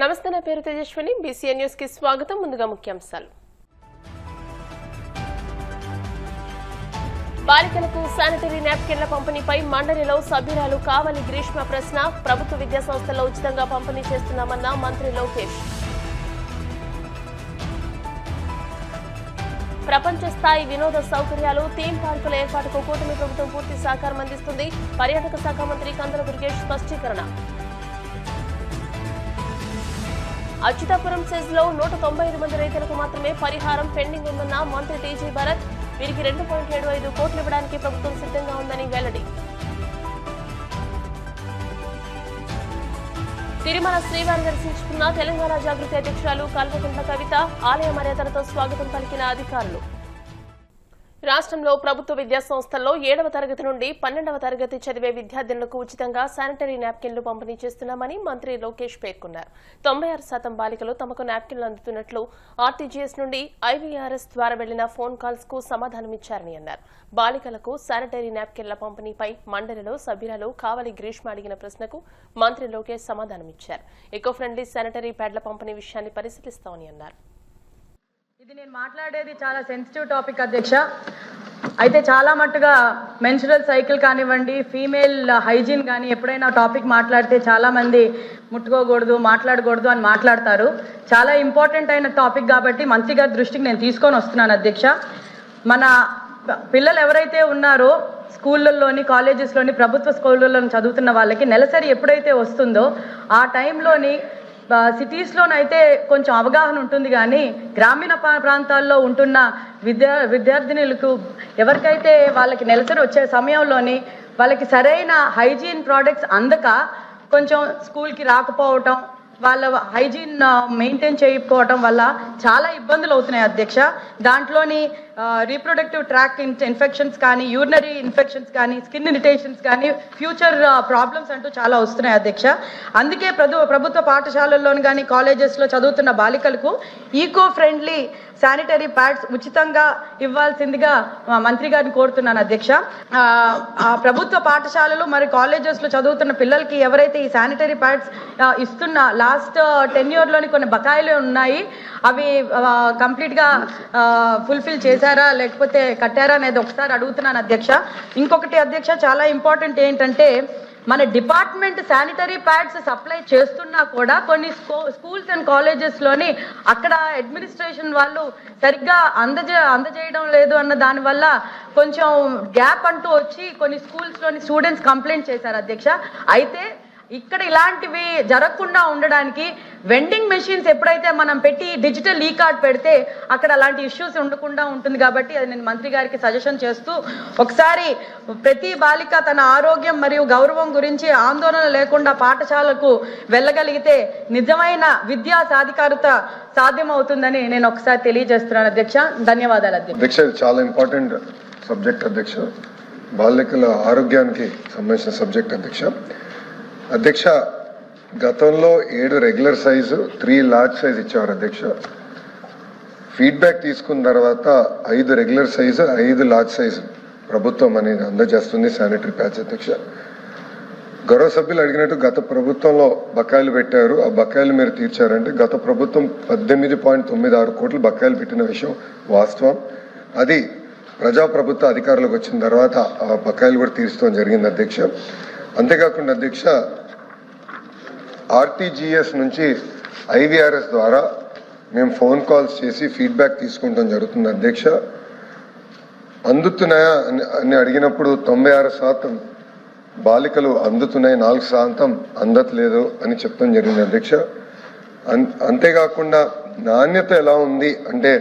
నమస్తే, నా పేరు తేజస్విని. బీసీఎన్ న్యూస్ కి స్వాగతం. ముందుగా ముఖ్యాంశాలు. బాలికలకు శానిటరీ నాప్కిన్ల పంపిణీపై మండలిలో సభ్యురాలు కావలి గ్రీష్మ ప్రశ్న. ప్రభుత్వ విద్యా సంస్థల్లో ఉచితంగా పంపిణీ చేస్తున్నామన్న మంత్రి లోకేష్. ప్రపంచ స్థాయి వినోద సౌకర్యాలు, థీమ్ పార్కుల ఏర్పాటుకు కూటమి ప్రభుత్వం పూర్తి సహకారం అందిస్తుంది. పర్యాటక శాఖ మంత్రి కందుల దుర్గేష్ స్పష్టీకరణ. అచ్యుతాపురం సెజ్ లో 195 మంది రైతులకు మాత్రమే పరిహారం పెండింగ్ ఉందన్న మంత్రి టీజీ భరత్. వీరికి 2.75 కోట్లు ఇవ్వడానికి ప్రభుత్వం సిద్ధంగా ఉందని వెల్లడి. తిరుమల శ్రీవారి దర్శించుకున్న తెలంగాణ జాగృతి అధ్యక్షురాలు కల్వకుంట్ల కవిత. ఆలయ మర్యాదలతో స్వాగతం పలికిన అధికారులు. రాష్ట్రంలో ప్రభుత్వ విద్యా సంస్థల్లో 7వ తరగతి నుండి 12వ తరగతి చదివే విద్యార్థులకు ఉచితంగా శానిటరీ నాప్కిన్లు పంపిణీ చేస్తున్నామని మంత్రి లోకేష్ పేర్కొన్నారు. 96% బాలికలు తమకు నాప్కిన్లు అందుతున్నట్లు ఆర్టీజీఎస్ నుండి ఐవీఆర్ఎస్ ద్వారా వెళ్లిన ఫోన్ కాల్స్ కు సమాధానమిచ్చారని అన్నారు. బాలికలకు శానిటరీ నాప్కిన్ల పంపిణీపై మండలిలో సభ్యురాలు కావలి గ్రీష్మ అడిగిన ప్రశ్నకు మంత్రి లోకేష్ సమాధానమిచ్చారు. ఎకో ఫ్రెండ్లీ శానిటరీ ప్యాడ్ల పంపిణీ విషయాన్ని పరిశీలిస్తామని అన్నారు. ఇది నేను మాట్లాడేది చాలా సెన్సిటివ్ టాపిక్ అధ్యక్ష. అయితే చాలా మట్టుగా మెన్స్ట్రువల్ సైకిల్ కానివ్వండి, ఫీమేల్ హైజీన్ కానీ ఎప్పుడైనా టాపిక్ మాట్లాడితే చాలామంది ముట్టుకోకూడదు, మాట్లాడకూడదు అని మాట్లాడతారు. చాలా ఇంపార్టెంట్ అయిన టాపిక్ కాబట్టి మంత్రి గారి దృష్టికి నేను తీసుకొని వస్తున్నాను అధ్యక్ష. మన పిల్లలు ఎవరైతే ఉన్నారో స్కూళ్ళల్లోని, కాలేజెస్లోని, ప్రభుత్వ స్కూళ్ళలోని చదువుతున్న వాళ్ళకి నెలసరి ఎప్పుడైతే వస్తుందో ఆ టైంలోని సిటీస్లోనైతే కొంచెం అవగాహన ఉంటుంది, కానీ గ్రామీణ ప్రాంతాల్లో ఉంటున్న విద్యార్థినులకు ఎవరికైతే వాళ్ళకి నెలసరి వచ్చే సమయంలోని వాళ్ళకి సరైన హైజీన్ ప్రోడక్ట్స్ అందక కొంచెం స్కూల్కి రాకపోవటం, వాళ్ళ హైజీన్ మెయింటైన్ చేయకపోవటం వల్ల చాలా ఇబ్బందులు అవుతున్నాయి అధ్యక్ష. దాంట్లోని రీప్రొడక్టివ్ ట్రాక్ ఇన్ఫెక్షన్స్ కానీ, యూరినరీ ఇన్ఫెక్షన్స్ కానీ, స్కిన్ ఇరిటేషన్స్ కానీ, ఫ్యూచర్ ప్రాబ్లమ్స్ అంటూ చాలా వస్తున్నాయి అధ్యక్ష. అందుకే ప్రభుత్వ పాఠశాలల్లోని కానీ కాలేజెస్లో చదువుతున్న బాలికలకు ఈకో ఫ్రెండ్లీ శానిటరీ ప్యాడ్స్ ఉచితంగా ఇవ్వాల్సిందిగా మంత్రి గారిని కోరుతున్నాను అధ్యక్ష. ప్రభుత్వ పాఠశాలలు మరి కాలేజెస్లో చదువుతున్న పిల్లలకి ఎవరైతే ఈ శానిటరీ ప్యాడ్స్ ఇస్తున్న లాస్ట్ టెన్యూర్లోని కొన్ని బకాయిలు ఉన్నాయి, అవి కంప్లీట్గా ఫుల్ఫిల్ చేశారా లేకపోతే కట్టారా అనేది ఒకసారి అడుగుతున్నాను అధ్యక్ష. ఇంకొకటి అధ్యక్ష, చాలా ఇంపార్టెంట్ ఏంటంటే మన డిపార్ట్మెంట్ శానిటరీ ప్యాడ్స్ సప్లై చేస్తున్నా కూడా కొన్ని స్కూల్స్ అండ్ కాలేజెస్లోని అక్కడ అడ్మినిస్ట్రేషన్ వాళ్ళు సరిగ్గా అందజేయడం లేదు అన్న దానివల్ల కొంచెం గ్యాప్ అంటూ వచ్చి కొన్ని స్కూల్స్లోని స్టూడెంట్స్ కంప్లైంట్ చేశారు అధ్యక్ష. అయితే ఇక్కడ ఇలాంటివి జరగకుండా ఉండడానికి వెండింగ్ మెషిన్స్ ఎప్పుడైతే మనం పెట్టి డిజిటల్ ఈ కార్డ్ పెడితే అక్కడ అలాంటి ఇష్యూస్ ఉండకుండా ఉంటుంది. కాబట్టి అది నేను మంత్రి గారికి సజెషన్ చేస్తూ, ఒకసారి ప్రతి బాలిక తన ఆరోగ్యం మరియు గౌరవం గురించి ఆందోళన లేకుండా పాఠశాలకు వెళ్ళగలిగితే నిజమైన విద్యా సాధికారత సాధ్యమవుతుందని నేను ఒకసారి తెలియజేస్తున్నాను అధ్యక్ష. ధన్యవాదాలు అధ్యక్ష. చాలా ఇంపార్టెంట్ సబ్జెక్ట్ అధ్యక్ష, బాలికల ఆరోగ్యానికి సంబంధించిన సబ్జెక్ట్ అధ్యక్ష. అధ్యక్ష, గతంలో 7 రెగ్యులర్ సైజు, 3 లార్జ్ సైజ్ ఇచ్చేవారు అధ్యక్ష. ఫీడ్బ్యాక్ తీసుకున్న తర్వాత 5 రెగ్యులర్ సైజు, 5 లార్జ్ సైజు ప్రభుత్వం అనేది అందజేస్తుంది శానిటరీ ప్యాడ్స్ అధ్యక్ష. గౌరవ సభ్యులు అడిగినట్టు గత ప్రభుత్వంలో బకాయిలు పెట్టారు, ఆ బకాయిలు మీరు తీర్చారంటే గత ప్రభుత్వం 18.96 కోట్లు బకాయిలు పెట్టిన విషయం వాస్తవం. అది ప్రజాప్రభుత్వ అధికారులకు వచ్చిన తర్వాత ఆ బకాయిలు కూడా తీర్చడం జరిగింది అధ్యక్ష. అంతేకాకుండా అధ్యక్ష, ఆర్టీజీఎస్ నుంచి ఐవీఆర్ఎస్ ద్వారా మేము ఫోన్ కాల్స్ చేసి ఫీడ్బ్యాక్ తీసుకుంటాం జరుగుతుంది అధ్యక్ష. అందుతున్నాయా అని అడిగినప్పుడు 96% బాలికలు అందుతున్నాయి, 4% అందట్లేదు అని చెప్పడం జరిగింది అధ్యక్ష. అంతేకాకుండా నాణ్యత ఎలా ఉంది అంటే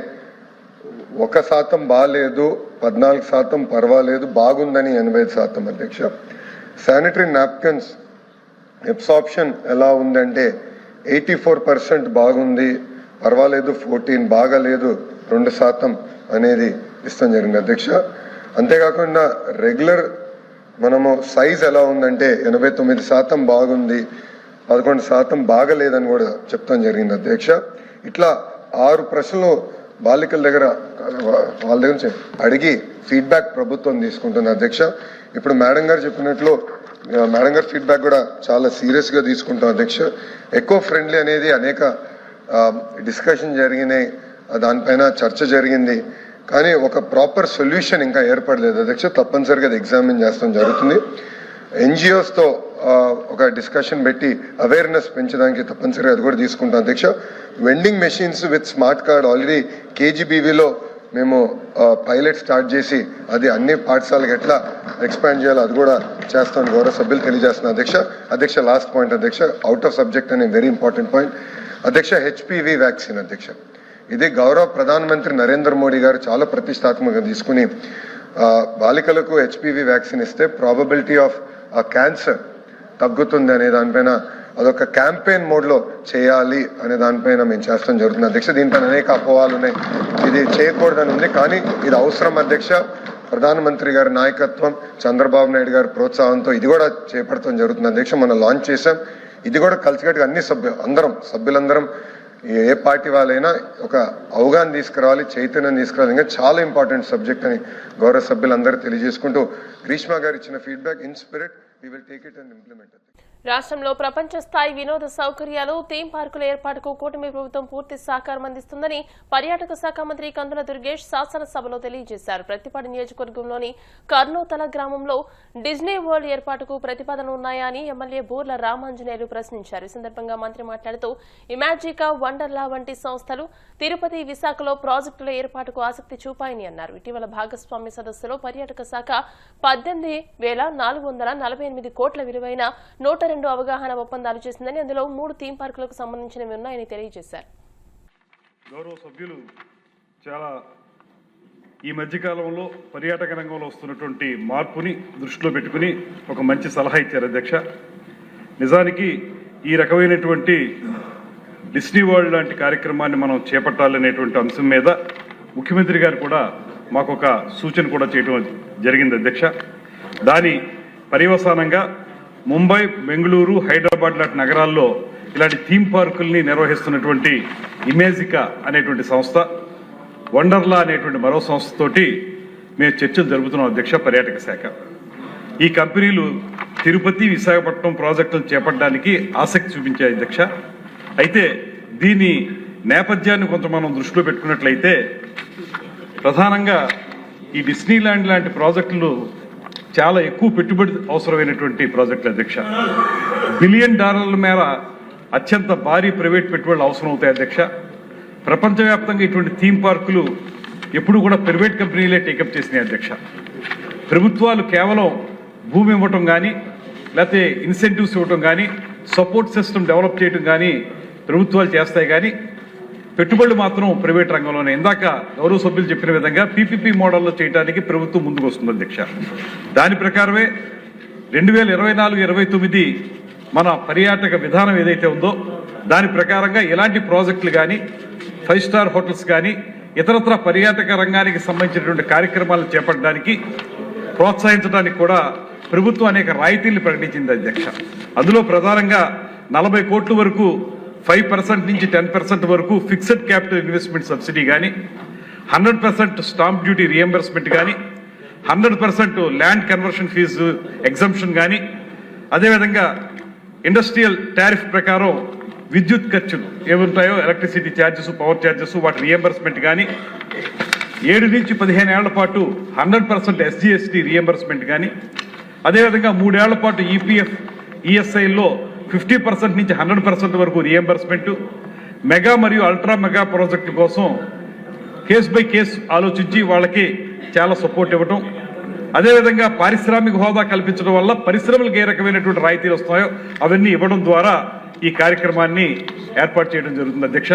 1% బాగాలేదు, 14% పర్వాలేదు, బాగుందని 85% అధ్యక్ష. శానిటరీ నాప్కిన్స్ అబ్సార్ప్షన్ ఎలా ఉందంటే 84% బాగుంది, పర్వాలేదు 14%, బాగాలేదు 2% అనేది ఇస్తాం జరిగింది అధ్యక్ష. అంతేకాకుండా రెగ్యులర్ మనము సైజ్ ఎలా ఉందంటే 89% బాగుంది, 11% బాగలేదని కూడా చెప్తాం జరిగింది అధ్యక్ష. ఇట్లా 6 ప్రశ్నలు బాలికల దగ్గర వాళ్ళ దగ్గర నుంచి అడిగి ఫీడ్బ్యాక్ ప్రభుత్వం తీసుకుంటుంది అధ్యక్ష. ఇప్పుడు మేడం గారు చెప్పినట్లు మేడం గారి ఫీడ్బ్యాక్ కూడా చాలా సీరియస్గా తీసుకుంటాం అధ్యక్ష. ఎకో ఫ్రెండ్లీ అనేది అనేక డిస్కషన్ జరిగినాయి, దానిపైన చర్చ జరిగింది, కానీ ఒక ప్రాపర్ సొల్యూషన్ ఇంకా ఏర్పడలేదు అధ్యక్ష. తప్పనిసరిగా అది ఎగ్జామిన్ చేస్తాం జరుగుతుంది. ఎన్జిఓస్తో ఒక డిస్కషన్ పెట్టి అవేర్నెస్ పెంచడానికి తప్పనిసరిగా అది కూడా తీసుకుంటాం అధ్యక్ష. Vending machines with smart card already కేజీబీవీలో మేము పైలట్ స్టార్ట్ చేసి అది అన్ని పాఠశాలకు ఎట్లా ఎక్స్పాండ్ చేయాలో అది కూడా చేస్తామని గౌరవ సభ్యులు తెలియజేస్తున్నాం అధ్యక్ష. అధ్యక్ష లాస్ట్ పాయింట్ అధ్యక్ష, అవుట్ ఆఫ్ సబ్జెక్ట్ అనే వెరీ ఇంపార్టెంట్ పాయింట్ అధ్యక్ష. హెచ్పివి వ్యాక్సిన్ అధ్యక్ష, ఇది గౌరవ ప్రధానమంత్రి నరేంద్ర మోడీ గారు చాలా ప్రతిష్టాత్మకంగా తీసుకుని బాలికలకు హెచ్పివి వ్యాక్సిన్ ఇస్తే ప్రాబబిలిటీ ఆఫ్ క్యాన్సర్ తగ్గుతుంది అనే దానిపైన అదొక క్యాంపెయిన్ మోడ్లో చేయాలి అనే దానిపైన మేము చేస్తాం జరుగుతుంది అధ్యక్ష. దీనిపైన అనేక అపోహలు ఉన్నాయి, ఇది చేయకూడదని ఉంది, కానీ ఇది అవసరం అధ్యక్ష. ప్రధానమంత్రి గారి నాయకత్వం, చంద్రబాబు నాయుడు గారి ప్రోత్సాహంతో ఇది కూడా చేపడతాం జరుగుతుంది అధ్యక్ష. మనం లాంచ్ చేశాం. ఇది కూడా కలిసికట్టుగా అన్ని సభ్యులందరం ఏ పార్టీ వాళ్ళైనా ఒక అవగాహన తీసుకురావాలి, చైతన్యం తీసుకురావాలి. ఇంకా చాలా ఇంపార్టెంట్ సబ్జెక్ట్ అని గౌరవ సభ్యులందరూ తెలియజేసుకుంటూ, గ్రీష్మ గారు ఇచ్చిన feedback in spirit we will take it and implement. రాష్ట్రంలో ప్రపంచ స్థాయి వినోద సౌకర్యాలు, థీమ్ పార్కుల ఏర్పాటుకు కూటమి ప్రభుత్వం పూర్తి సహకారం అందిస్తుందని పర్యాటక శాఖ మంత్రి కందుల దుర్గేష్ శాసనసభలో తెలియజేశారు. ప్రతిపాడు నియోజకవర్గంలోని కర్నూతల గ్రామంలో డిజ్నీ వరల్డ్ ఏర్పాటుకు ప్రతిపాదనలు ఉన్నాయా అని ఎమ్మెల్యే బూర్ల రామాంజనేయులు ప్రశ్నించారు. ఈ సందర్భంగా మంత్రి మాట్లాడుతూ ఇమాజికా, వండర్లా వంటి సంస్థలు తిరుపతి, విశాఖలో ప్రాజెక్టుల ఏర్పాటుకు ఆసక్తి చూపాయని అన్నారు. ఇటీవల భాగస్వామ్య సదస్సులో పర్యాటక శాఖ 18,448 కోట్ల విలువైన 102 అవగాహన ఒప్పందాలు చేసిందని, అందులో 3 థీమ్ పార్కులకు సంబంధించినవి ఉన్నాయని తెలియజేశారు. గౌరవ సభ్యులు చాలా ఈ మధ్యకాలంలో పర్యాటక రంగంలో వస్తున్నటువంటి మార్పుని దృష్టిలో పెట్టుకుని ఒక మంచి సలహా ఇచ్చారు అధ్యక్ష. నిజానికి ఈ రకమైనటువంటి డిస్నీ వరల్డ్ లాంటి కార్యక్రమాన్ని మనం చేపట్టాలనేటువంటి అంశం మీద ముఖ్యమంత్రి గారు కూడా మాకు ఒక సూచన కూడా చేయడం జరిగింది అధ్యక్ష. దాని పర్యవసానంగా ముంబై, బెంగళూరు, హైదరాబాద్ లాంటి నగరాల్లో ఇలాంటి థీమ్ పార్కుల్ని నిర్వహిస్తున్నటువంటి ఇమేజికా అనేటువంటి సంస్థ, వండర్లా అనేటువంటి మరో సంస్థతోటి మేము చర్చలు జరుపుతున్నాం అధ్యక్ష. పర్యాటక శాఖ ఈ కంపెనీలు తిరుపతి, విశాఖపట్నం ప్రాజెక్టులను చేపట్టడానికి ఆసక్తి చూపించాయి అధ్యక్ష. అయితే దీని నేపథ్యాన్ని కొంత మనం దృష్టిలో పెట్టుకున్నట్లయితే ప్రధానంగా ఈ డిస్నీ ల్యాండ్ లాంటి ప్రాజెక్టులు చాలా ఎక్కువ పెట్టుబడి అవసరమైనటువంటి ప్రాజెక్టులు అధ్యక్ష. $1 బిలియన్ మేర అత్యంత భారీ ప్రైవేట్ పెట్టుబడులు అవసరం అవుతాయి అధ్యక్ష. ప్రపంచవ్యాప్తంగా ఇటువంటి థీమ్ పార్కులు ఎప్పుడు కూడా ప్రైవేట్ కంపెనీలే టేకప్ చేసినాయి అధ్యక్ష. ప్రభుత్వాలు కేవలం భూమి ఇవ్వటం కానీ, లేకపోతే ఇన్సెంటివ్స్ ఇవ్వటం కానీ, సపోర్ట్ సిస్టమ్ డెవలప్ చేయడం కానీ ప్రభుత్వాలు చేస్తాయి, కానీ పెట్టుబడులు మాత్రం ప్రైవేట్ రంగంలోనే. ఇందాక గౌరవ సభ్యులు చెప్పిన విధంగా పీపీపీ మోడల్లో చేయడానికి ప్రభుత్వం ముందుకు వస్తుంది అధ్యక్ష. దాని ప్రకారమే 2024-29 మన పర్యాటక విధానం ఏదైతే ఉందో దాని ప్రకారంగా ఎలాంటి ప్రాజెక్టులు కానీ, 5 స్టార్ హోటల్స్ కానీ, ఇతరత్ర పర్యాటక రంగానికి సంబంధించినటువంటి కార్యక్రమాలను చేపట్టడానికి, ప్రోత్సహించడానికి కూడా ప్రభుత్వం అనేక రాయితీలు ప్రకటించింది అధ్యక్ష. అందులో ప్రధానంగా 40 కోట్ల వరకు 5% నుంచి 10% వరకు ఫిక్స్డ్ క్యాపిటల్ ఇన్వెస్ట్మెంట్ సబ్సిడీ కానీ, 100% స్టాంప్ డ్యూటీ రియంబర్స్మెంట్ కానీ, 100% ల్యాండ్ కన్వర్షన్ ఫీజు ఎగ్జంప్షన్ కానీ, అదేవిధంగా ఇండస్ట్రియల్ టారిఫ్ ప్రకారం విద్యుత్ ఖర్చులు ఏముంటాయో ఎలక్ట్రిసిటీ ఛార్జెస్, పవర్ ఛార్జెస్ వాటి రియంబర్స్మెంట్ కానీ, 7 నుంచి 15 ఏళ్ల పాటు 100% SGST రియంబర్స్మెంట్ కానీ, అదేవిధంగా 3 ఏళ్ల పాటు EPF, ESIలో 50% నుంచి 100% వరకు రియంబర్స్మెంట్, మెగా మరియు అల్ట్రా మెగా ప్రాజెక్టుల కోసం కేస్ బై కేస్ ఆలోచించి వాళ్ళకి చాలా సపోర్ట్ ఇవ్వటం, అదేవిధంగా పారిశ్రామిక హోదా కల్పించడం వల్ల పరిశ్రమలకు ఏ రకమైనటువంటి రాయితీలు వస్తాయో అవన్నీ ఇవ్వడం ద్వారా ఈ కార్యక్రమాన్ని ఏర్పాటు చేయడం జరుగుతుంది అధ్యక్ష.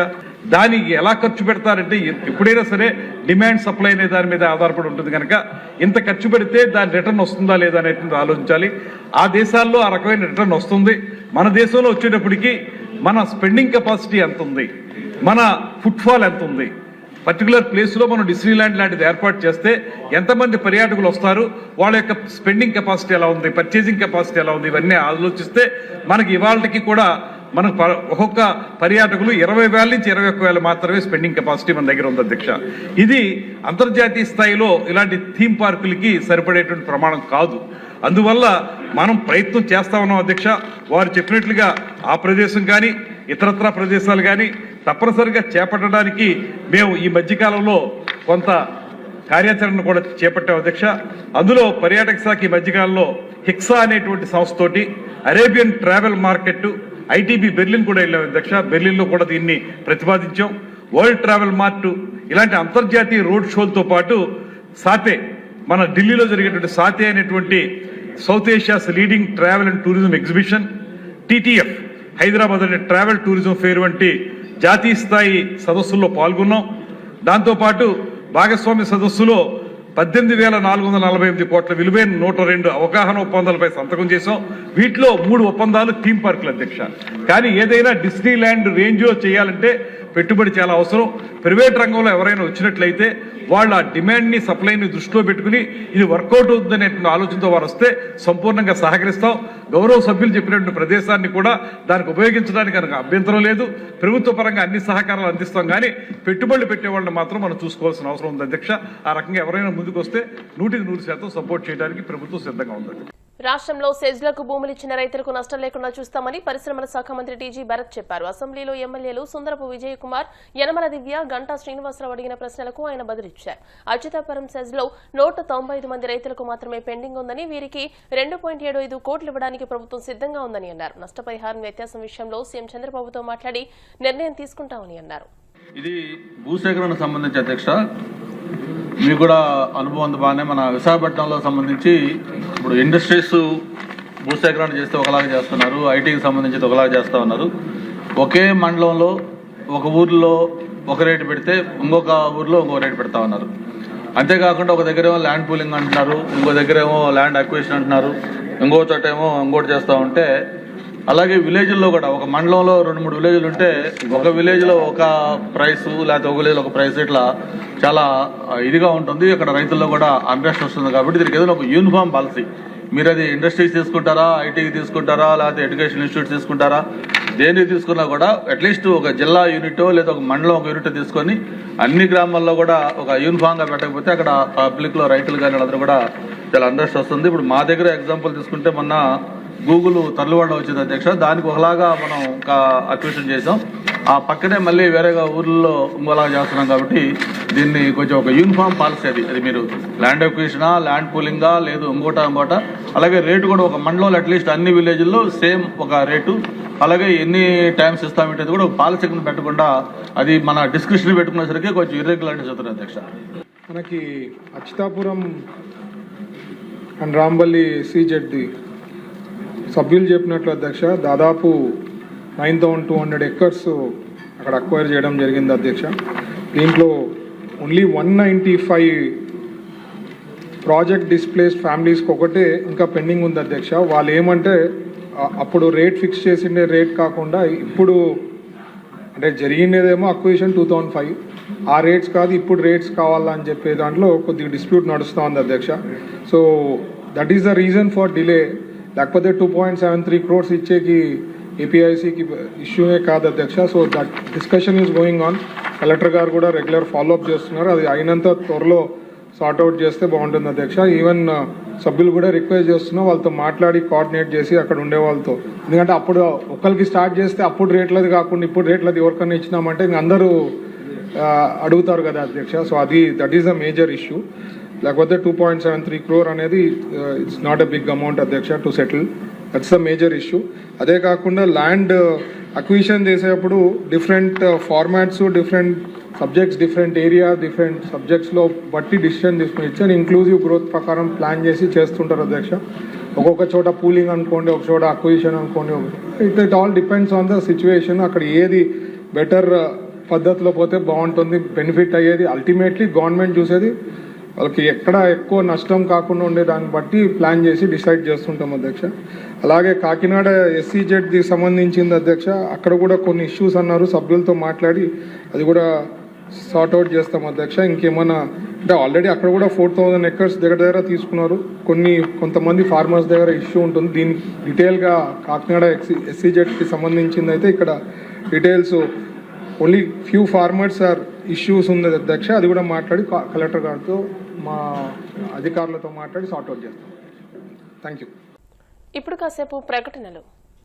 దానికి ఎలా ఖర్చు పెడతారంటే ఎప్పుడైనా సరే డిమాండ్ సప్లై అనే దాని మీద ఆధారపడి ఉంటుంది కనుక ఇంత ఖర్చు పెడితే దాని రిటర్న్ వస్తుందా లేదా అనేటువంటి ఆలోచించాలి. ఆ దేశాల్లో ఆ రకమైన రిటర్న్ వస్తుంది. మన దేశంలో వచ్చేటప్పటికి మన స్పెండింగ్ కెపాసిటీ ఎంత ఉంది, మన ఫుట్ఫాల్ ఎంత ఉంది, పర్టికులర్ ప్లేస్లో మనం డిస్నీ ల్యాండ్ లాంటిది ఏర్పాటు చేస్తే ఎంతమంది పర్యాటకులు వస్తారు, వాళ్ళ యొక్క స్పెండింగ్ కెపాసిటీ ఎలా ఉంది, పర్చేసింగ్ కెపాసిటీ ఎలా ఉంది, ఇవన్నీ ఆలోచిస్తే మనకి ఇవాళకి కూడా మనకు ఒక్కొక్క పర్యాటకులు 20,000 నుంచి 21,000 మాత్రమే స్పెండింగ్ కెపాసిటీ మన దగ్గర ఉంది అధ్యక్ష. ఇది అంతర్జాతీయ స్థాయిలో ఇలాంటి థీమ్ పార్కులకి సరిపడేటువంటి ప్రమాణం కాదు. అందువల్ల మనం ప్రయత్నం చేస్తా ఉన్నాం అధ్యక్ష. వారు చెప్పినట్లుగా ఆ ప్రదేశం కానీ ఇతరత్ర ప్రదేశాలు కానీ తప్పనిసరిగా చేపట్టడానికి మేము ఈ మధ్యకాలంలో కొంత కార్యాచరణ కూడా చేపట్టాం అధ్యక్ష. అందులో పర్యాటక శాఖ ఈ మధ్యకాలంలో హిక్సా అనేటువంటి సంస్థతోటి Arabian travel market ITB Berlin కూడా వెళ్ళాం అధ్యక్ష. బెర్లిన్లో కూడా దీన్ని ప్రతిపాదించాం. వరల్డ్ ట్రావెల్ మార్ట్ ఇలాంటి అంతర్జాతీయ రోడ్ షోలతో పాటు సాతే మన ఢిల్లీలో జరిగేటువంటి సాతే అనేటువంటి south Asia's leading travel and tourism exhibition, TTF Hyderabad అనే ట్రావెల్ టూరిజం ఫేర్ వంటి జాతీయ స్థాయి సదస్సుల్లో పాల్గొన్నాం. దాంతోపాటు భాగస్వామ్య సదస్సులో 18,448 కోట్ల విలువైన 102 అవగాహన ఒప్పందాలపై సంతకం చేశాం. వీటిలో 3 ఒప్పందాలు థీమ్ పార్కులు అధ్యక్ష. కానీ ఏదైనా డిస్నీ ల్యాండ్ రేంజ్లో చేయాలంటే పెట్టుబడి చాలా అవసరం. ప్రైవేట్ రంగంలో ఎవరైనా వచ్చినట్లయితే వాళ్ళు ఆ డిమాండ్ని సప్లైని దృష్టిలో పెట్టుకుని ఇది వర్కౌట్ అవుతుందనే ఆలోచనతో వారు వస్తే సంపూర్ణంగా సహకరిస్తాం. గౌరవ సభ్యులు చెప్పినటువంటి ప్రదేశాన్ని కూడా దానికి ఉపయోగించడానికి కనుక అభ్యంతరం లేదు. ప్రభుత్వ పరంగా అన్ని సహకారాలు అందిస్తాం. కానీ పెట్టుబడులు పెట్టే వాళ్ళని మాత్రం మనం చూసుకోవాల్సిన అవసరం ఉంది అధ్యక్ష. ఆ రకంగా ఎవరైనా ముందుకు వస్తే 100% సపోర్ట్ చేయడానికి ప్రభుత్వం సిద్ధంగా ఉంది. రాష్ట్రంలో సెజ్లకు భూములు ఇచ్చిన రైతులకు నష్టం లేకుండా చూస్తామని పరిశ్రమల శాఖ మంత్రి టీజీ భరత్ చెప్పారు. అసెంబ్లీలో ఎమ్మెల్యేలు సుందరపు విజయ్ కుమార్, యనమల దివ్య, గంటా శ్రీనివాసరావు అడిగిన ప్రశ్నలకు ఆయన బదులిచ్చారు. అచ్యుతాపురం సెజ్లో 195 మంది రైతులకు మాత్రమే పెండింగ్ ఉందని, వీరికి 2.75 కోట్లు ఇవ్వడానికి ప్రభుత్వం సిద్ధంగా ఉందని అన్నారు. నష్టపరిహారం వ్యత్యాసం విషయంలో సీఎం చంద్రబాబుతో మాట్లాడి నిర్ణయం తీసుకుంటామని అన్నారు. ఇది భూసేకరణకు సంబంధించి అధ్యక్ష మీకు కూడా అనుభవం ఉంది బాగానే. మన విశాఖపట్నంలో సంబంధించి ఇప్పుడు ఇండస్ట్రీస్ భూసేకరణ చేస్తే ఒకలాగా చేస్తున్నారు, ఐటీకి సంబంధించి ఒకలాగా చేస్తూ ఉన్నారు. ఒకే మండలంలో ఒక ఊర్లో ఒక రేటు పెడితే ఇంకొక ఊర్లో ఇంకో రేటు పెడతా ఉన్నారు. అంతేకాకుండా ఒక దగ్గర ఏమో ల్యాండ్ పూలింగ్ అంటున్నారు, ఇంకో దగ్గర ఏమో ల్యాండ్ అక్విజిషన్ అంటున్నారు, ఇంకో చోట ఏమో ఇంకోటి చేస్తూ ఉంటే, అలాగే విలేజ్లో కూడా ఒక మండలంలో 2-3 విలేజ్లు ఉంటే ఒక విలేజ్లో ఒక ప్రైస్, లేకపోతే ఒక విలేజ్లో ఒక ప్రైస్, ఇట్లా చాలా ఇదిగా ఉంటుంది. అక్కడ రైతుల్లో కూడా అన్రెస్ట్ వస్తుంది. కాబట్టి దీనికి ఏదైనా ఒక యూనిఫామ్ పాలసీ, మీరు అది ఇండస్ట్రీస్ తీసుకుంటారా, ఐటీకి తీసుకుంటారా, లేకపోతే ఎడ్యుకేషన్ ఇన్స్టిట్యూట్స్ తీసుకుంటారా, దేనికి తీసుకున్నా కూడా అట్లీస్ట్ ఒక జిల్లా యూనిటో లేదా ఒక మండలం ఒక యూనిట్ తీసుకొని అన్ని గ్రామాల్లో కూడా ఒక యూనిఫామ్గా పెట్టకపోతే అక్కడ పబ్లిక్లో రైతులు కానీ వాళ్ళందరూ కూడా చాలా అన్రెస్ట్ వస్తుంది. ఇప్పుడు మా దగ్గర ఎగ్జాంపుల్ తీసుకుంటే మొన్న గూగుల్ తర్లువాడ వచ్చింది అధ్యక్ష. దానికి ఒకలాగా మనం ఒక అక్విజిషన్ చేసాం. ఆ పక్కనే మళ్ళీ వేరేగా ఊర్లలో ఇంకోలాగా చేస్తున్నాం. కాబట్టి దీన్ని కొంచెం ఒక యూనిఫామ్ పాలసీ అది మీరు ల్యాండ్ అక్విజిషనా, ల్యాండ్ పూలింగా, లేదు ఇంకోట. అలాగే రేటు కూడా ఒక మండలంలో అట్లీస్ట్ అన్ని విలేజ్ల్లో సేమ్ ఒక రేటు, అలాగే ఎన్ని టైమ్స్ ఇస్తామంటే కూడా ఒక పాలసీ పెట్టకుండా అది మన డిస్క్రిప్షన్ పెట్టుకునేసరికి కొంచెం ఇర్రెగ్యులారిటీస్ అవుతుంది అధ్యక్ష. మనకి అచ్యుతాపురం అండ్ రాంబల్లి ఎస్సీజెడ్ది సభ్యులు చెప్పినట్లు అధ్యక్ష దాదాపు 9,200 ఎకర్స్ అక్కడ అక్వైర్ చేయడం జరిగింది అధ్యక్ష. దీంట్లో ఓన్లీ 195 ప్రాజెక్ట్ డిస్ప్లేస్డ్ ఫ్యామిలీస్కి ఒకటే ఇంకా పెండింగ్ ఉంది అధ్యక్ష. వాళ్ళు ఏమంటే అప్పుడు రేట్ ఫిక్స్ చేసిండే రేట్ కాకుండా ఇప్పుడు అంటే జరిగిండేదేమో అక్విజిషన్ 2005, ఆ రేట్స్ కాదు ఇప్పుడు రేట్స్ కావాలని చెప్పే దాంట్లో కొద్దిగా డిస్ప్యూట్ నడుస్తూ ఉంది అధ్యక్ష. So that is the reason for delay. లేకపోతే 2.73 crores ఇచ్చేకి ఏపీఐసికి ఇష్యూనే కాదు అధ్యక్ష. So that discussion is going on. Collector గారు కూడా రెగ్యులర్ ఫాలోఅప్ చేస్తున్నారు. అది అయినంత త్వరలో సార్ట్అవుట్ చేస్తే బాగుంటుంది అధ్యక్ష. ఈవెన్ సభ్యులు కూడా రిక్వెస్ట్ చేస్తున్నాం వాళ్ళతో మాట్లాడి కోఆర్డినేట్ చేసి అక్కడ ఉండే వాళ్ళతో. ఎందుకంటే అప్పుడు ఒకరికి స్టార్ట్ చేస్తే అప్పుడు రేట్లది కాకుండా ఇప్పుడు రేట్లది ఎవరికన్నా ఇచ్చినామంటే ఇంక అందరూ అడుగుతారు కదా అధ్యక్ష. సో అది that is the major issue. లేకపోతే 2.73 crore అనేది it's not a big amount అధ్యక్ష to settle. That's the major issue. అదే కాకుండా ల్యాండ్ అక్విజిషన్ చేసేటప్పుడు different formats, different subjects, different area, different సబ్జెక్ట్స్లో బట్టి డిసిషన్ తీసుకుని ఇచ్చాను. ఇంక్లూజివ్ గ్రోత్ ప్రకారం ప్లాన్ చేసి చేస్తుంటారు అధ్యక్ష. ఒక్కొక్క చోట పూలింగ్ అనుకోండి, ఒక చోట అక్విజిషన్ అనుకోండి. It all depends on the situation. అక్కడ ఏది బెటర్ పద్ధతిలో పోతే బాగుంటుంది, బెనిఫిట్ అయ్యేది. అల్టిమేట్లీ గవర్నమెంట్ చూసేది వాళ్ళకి ఎక్కడ ఎక్కువ నష్టం కాకుండా ఉండే దాన్ని బట్టి ప్లాన్ చేసి డిసైడ్ చేస్తుంటాం అధ్యక్ష. అలాగే కాకినాడ ఎస్సీజెడ్కి సంబంధించింది అధ్యక్ష. అక్కడ కూడా కొన్ని ఇష్యూస్ అన్నారు, సభ్యులతో మాట్లాడి అది కూడా సార్ట్అవుట్ చేస్తాం అధ్యక్ష. ఇంకేమన్నా అంటే ఆల్రెడీ అక్కడ కూడా 4,000 acres దగ్గర తీసుకున్నారు. కొంతమంది ఫార్మర్స్ దగ్గర ఇష్యూ ఉంటుంది. దీని డీటెయిల్గా కాకినాడ ఎస్సీజెడ్కి సంబంధించింది అయితే ఇక్కడ details only few farmers are issues ఉంది అధ్యక్ష. అది కూడా మాట్లాడి కలెక్టర్ గారితో మా అధికారులతో మాట్లాడి సార్ట్అవుట్ చేస్తాం. Thank you. ఇప్పుడు కాసేపు ప్రకటనలు.